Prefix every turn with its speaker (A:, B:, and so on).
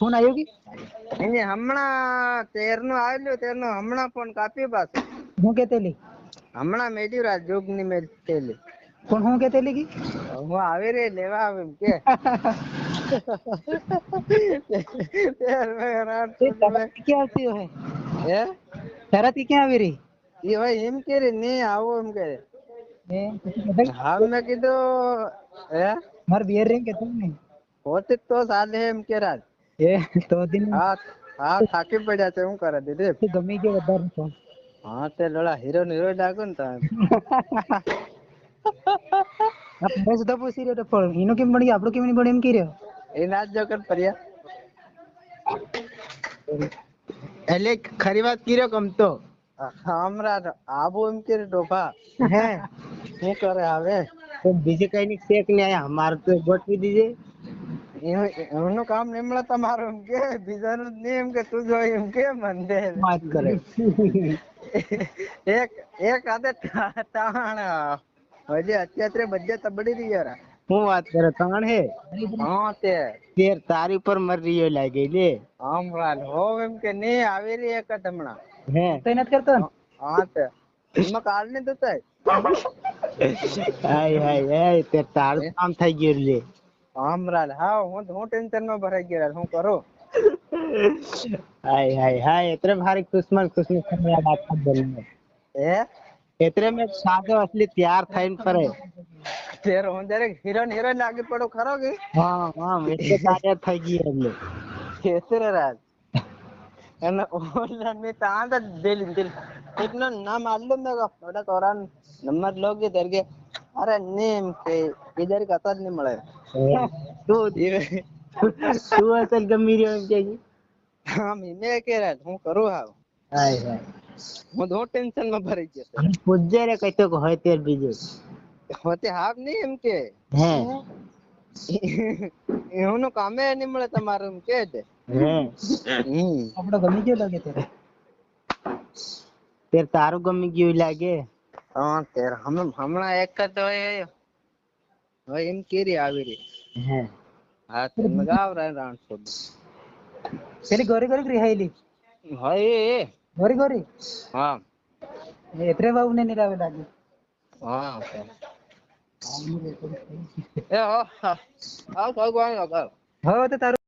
A: phone આવ્યો કે
B: એને હમણાં 13 નું આવેલું 13 નું હમણાં ફોન કાપ્યો પાછો
A: હું કેતેલી
B: હમણાં મેલ્યું રાત જોગ ની મેલેલી
A: પણ હું કેતેલી કે
B: હું આવી રે લેવા આવે એમ કે
A: ક્યાં આવતી હે
B: હે
A: તારાથી ક્યાં આવી રહી
B: એ ભાઈ એમ કે રે ને આવો એમ કે હા મેં કીધું હે
A: મારે બિયર રિંગ કેતો ને
B: હોતે તો સાલે એમ કે રાત
A: તો દિન
B: હા થાકી પડ્યા છે શું કરે દીદી
A: ગમી ગયો વધારે ફોન
B: હા તે લોડા હીરો ડાકો ને તા
A: આપણે સુધા પૂછી રહ્યો તો એનો કેમ પડી આપણો કેમ નહીં પડે એમ કહી રહ્યો
B: એ નાચ જો કર પરિયા
C: એટલે ખરી વાત કર્યો ગમતો
B: હમણાં આબુ એમ કે ડોફા
C: હે
B: શું કરે આવે
C: તો બીજે કઈ ની શેક ને આયા અમારે તો ગોઠવી દીજે
B: એમનું કામ નિમળે તમારું એમ કે બીજાનું જ નહીં એમ કે તું જો એમ કે મને
C: વાત કરે
B: એક આદે તાણ હજી અત્યારે બધે તબડી રહી યાર
C: હું વાત કરે તાણ હે
B: હા તે
C: તેર તારી પર મરી રહ્યો લાગે લે
B: હમણાં હો એમ કે નહીં આવી રહી એક જ હમણાં
C: હે
A: તો નથી કરતો
B: હા તે એમાં કાલ નહીં થતા
C: હાય હાય હાય તે તારું કામ થઈ ગયું લે
B: હમણાં હા હું ટેન્શન માં ભરાઈ ગયો શું કરું
C: હાય હાય હાય એટલે ભારી ખુશમાં આખા બને
B: હે
C: એટલે મેં સાદો असली तैयार થઈને ફરે
B: તેર હું જયારે હિરોઈન લાગી પડો ખરો કે
C: હા હા એટલે તારે થઈ ગયું એટલે
B: કેસરે રાજ અને ઓનલાઈન में तांत दिल इतना ना मालूम मेरे को थोड़ा तोरान नंबर लोगे इधर के अरे नेम के इधर का तो नहीं मिले
C: તું અસલ ગમી રહ્યો એમ કે
B: હા મેં કે રાજ હું કરું હાવ
C: હાય હાય
B: હું તો ટેન્શન માં ભરાઈ ગયો
C: અને પૂછજે રે કઈ તો હોય તેર બીજું
B: હોતે હાવ નહીં એમ કે
C: હે
B: એનું કામે નહીં મળે તમારું એમ કે છે
C: હે
A: આપણો ગમી ગયો લાગે ત્યારે
C: તેર તારું ગમી ગયું લાગે
B: હા તેર હમણાં એક જ હોય એમ કેરી આવી રહી
C: હે
B: હા તે મગાવ રાણસો
A: પેલી ગોરી ગોરી રિહાઈલી
B: હોય
A: ગોરી ગોરી
B: હા
A: એત્રે બાબુ ને નિરાવે લાગે
B: હા એ હો હા ભગવાન
A: હવે તો તારું